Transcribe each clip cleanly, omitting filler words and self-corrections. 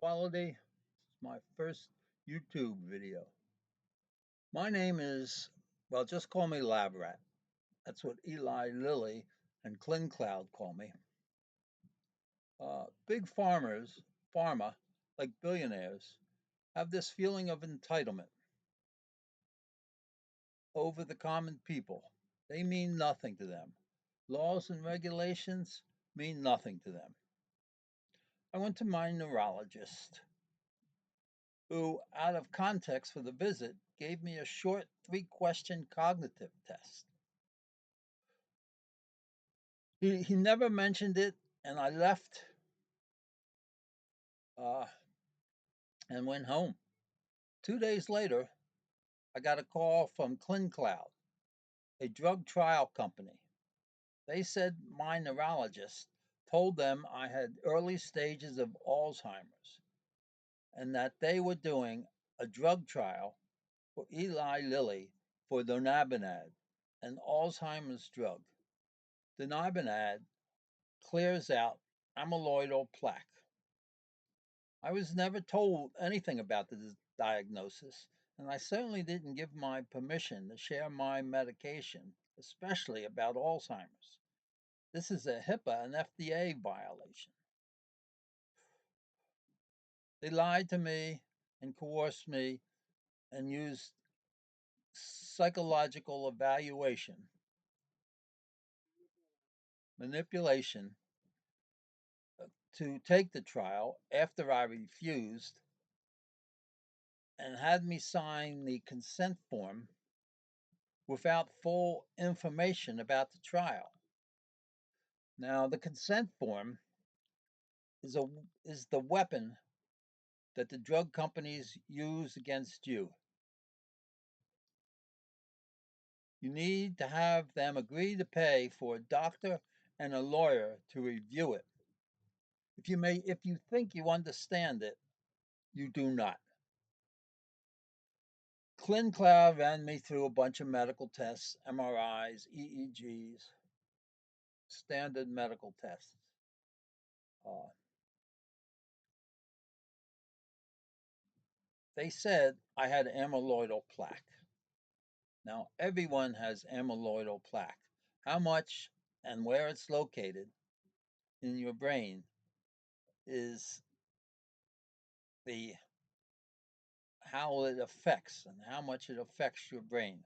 Quality. It's my first YouTube video. My name is, well, just call me Lab Rat. That's what Eli Lilly and Clincloud call me. Big pharma, like billionaires, have this feeling of entitlement over the common people. They mean nothing to them. Laws and regulations mean nothing to them. I went to my neurologist, who, out of context for the visit, gave me a short 3 question cognitive test. He never mentioned it, and I left uh, and went home. 2 days later, I got a call from CliCloud, a drug trial company. They said my neurologist told them I had early stages of Alzheimer's and that they were doing a drug trial for Eli Lilly for Donanemab, an Alzheimer's drug. Donanemab clears out amyloidal plaque. I was never told anything about the diagnosis, and I certainly didn't give my permission to share my medication, especially about Alzheimer's. This is a HIPAA and FDA violation. They lied to me and coerced me and used psychological evaluation, manipulation to take the trial after I refused and had me sign the consent form without full information about the trial. Now, the consent form is a is the weapon that the drug companies use against you. You need to have them agree to pay for a doctor and a lawyer to review it. If you think you understand it, you do not. ClincLoud ran me through a bunch of medical tests, MRIs, EEGs, standard medical tests. Uh, they said I had amyloidal plaque. Now, everyone has amyloidal plaque. How much and where it's located in your brain is the how it affects and how much it affects your brain.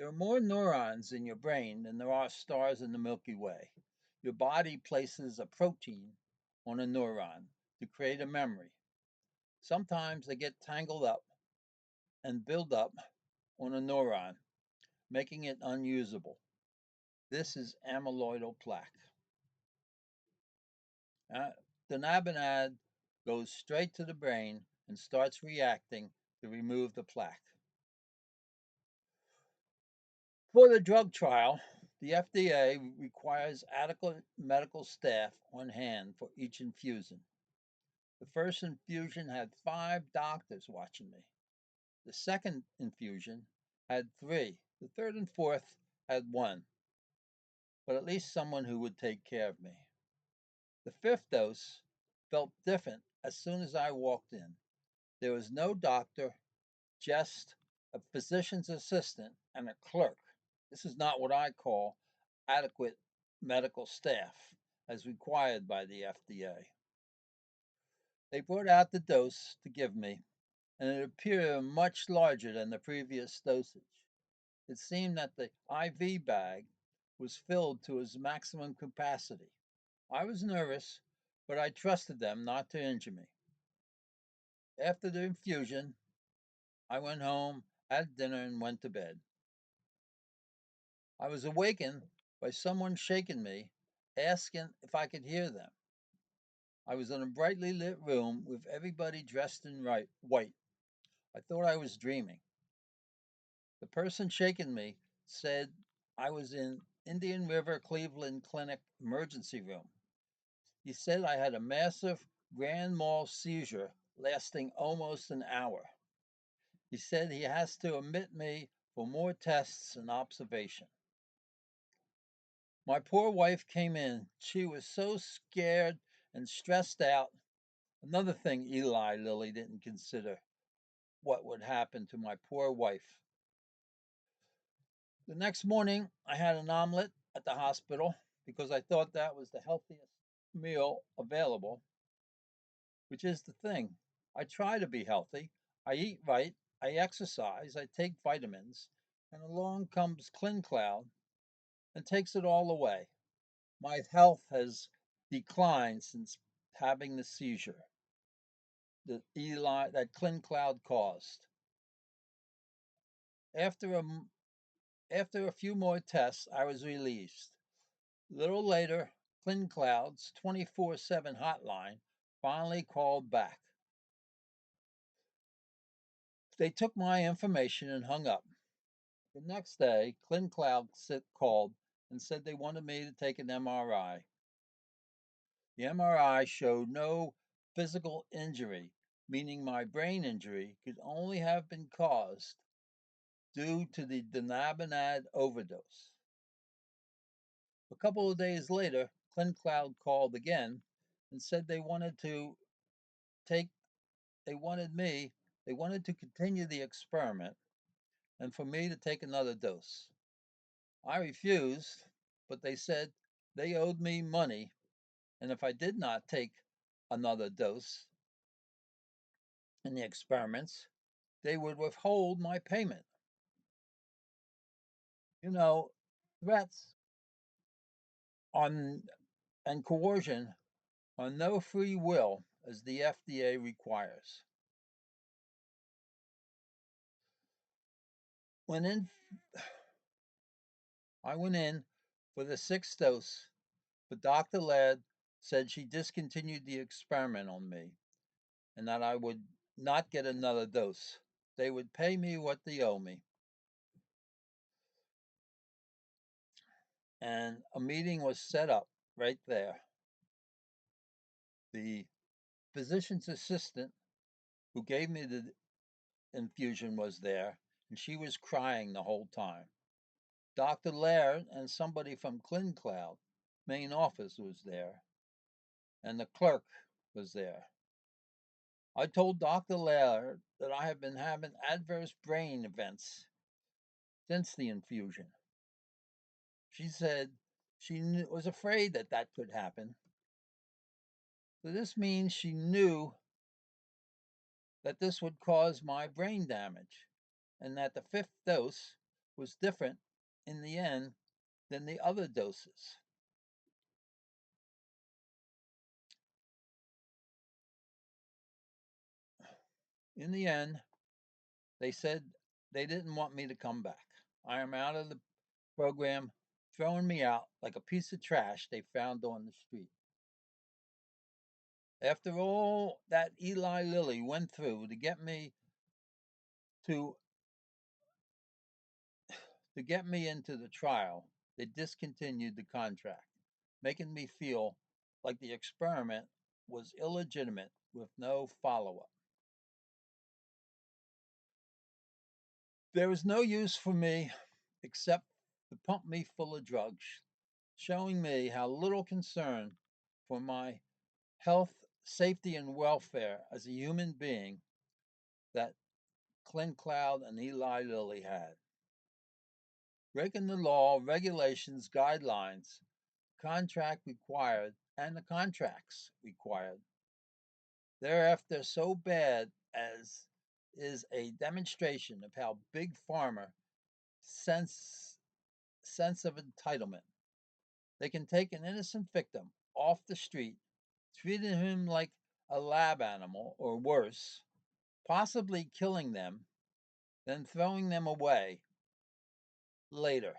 There are more neurons in your brain than there are stars in the Milky Way. Your body places a protein on a neuron to create a memory. Sometimes they get tangled up and build up on a neuron, making it unusable. This is amyloidal plaque. Uh, the Nabinad goes straight to the brain and starts reacting to remove the plaque. For the drug trial, the FDA requires adequate medical staff on hand for each infusion. The first infusion had 5 doctors watching me. The second infusion had 3. The third and fourth had 1, but at least someone who would take care of me. The fifth dose felt different as soon as I walked in. There was no doctor, just a physician's assistant and a clerk. This is not what I call adequate medical staff as required by the FDA. They brought out the dose to give me, and it appeared much larger than the previous dosage. It seemed that the IV bag was filled to its maximum capacity. I was nervous, but I trusted them not to injure me. After the infusion, I went home, had dinner, and went to bed. I was awakened by someone shaking me, asking if I could hear them. I was in a brightly lit room with everybody dressed in white. I thought I was dreaming. The person shaking me said I was in Indian River Cleveland Clinic emergency room. He said I had a massive grand mal seizure lasting almost an hour. He said he has to admit me for more tests and observation. My poor wife came in. She was so scared and stressed out. Another thing Eli Lilly didn't consider what would happen to my poor wife. The next morning, I had an omelet at the hospital because I thought that was the healthiest meal available, which is the thing. I try to be healthy. I eat right. I exercise. I take vitamins. And along comes CliCloud and takes it all away. My health has declined since having the seizure that CliCloud caused. After a after a few more tests, I was released. A little later, CliCloud's 24/7 hotline finally called back. They took my information and hung up. The next day, CliCloud called and said they wanted me to take an MRI. The MRI showed no physical injury, meaning my brain injury could only have been caused due to the Donanemab overdose. A couple of days later, CliCloud called again and said take they wanted me they wanted to continue the experiment and for me to take another dose. I refused, but they said they owed me money, and if I did not take another dose in the experiments, they would withhold my payment. You know, threats on and coercion on no free will as the FDA requires. When in, I went in for the sixth dose, but Dr. Ladd said she discontinued the experiment on me and that I would not get another dose. They would pay me what they owe me. And a meeting was set up right there. The physician's assistant who gave me the infusion was there, and she was crying the whole time. Dr. Laird and somebody from CliCloud main office was there, and the clerk was there. I told Dr. Laird that I have been having adverse brain events since the infusion. She said she was afraid that that could happen. So this means she knew that this would cause my brain damage and that the fifth dose was different in the end than the other doses. In the end, they said they didn't want me to come back. I am out of the program, throwing me out like a piece of trash they found on the street. After all that Eli Lilly went through to to get me into the trial, they discontinued the contract, making me feel like the experiment was illegitimate with no follow-up. There was no use for me except to pump me full of drugs, showing me how little concern for my health, safety, and welfare as a human being that CliCloud and Eli Lilly had. Breaking the law, regulations, guidelines, contract required, and the contracts required. Thereafter, so bad as is a demonstration of how big pharma sense sense of entitlement. They can take an innocent victim off the street, treating him like a lab animal or worse, possibly killing them, then throwing them away later.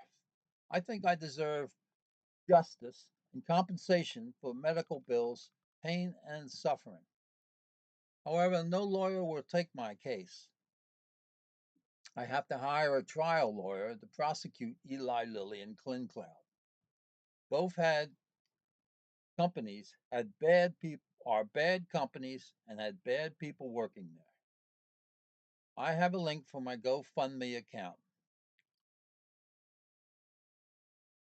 I think I deserve justice and compensation for medical bills, pain, and suffering. However, no lawyer will take my case. I have to hire a trial lawyer to prosecute Eli Lilly and CliCloud. Both had bad people, are bad companies, and had bad people working there. I have a link for my GoFundMe account.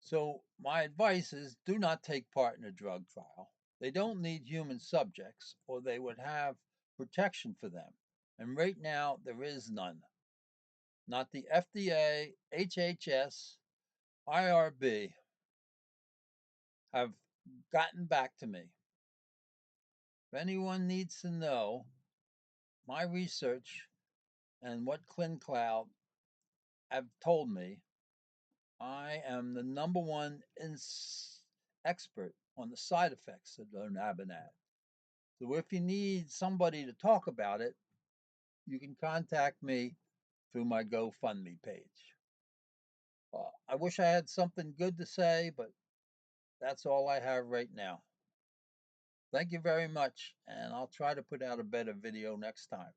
So my advice is do not take part in a drug trial. They don't need human subjects, or they would have protection for them. And right now, there is none. Not the FDA, HHS, IRB have gotten back to me. If anyone needs to know my research and what CliCloud have told me, I am the number one expert on the side effects of Donanemab. So if you need somebody to talk about it, you can contact me through my GoFundMe page. I wish I had something good to say, but that's all I have right now. Thank you very much, and I'll try to put out a better video next time.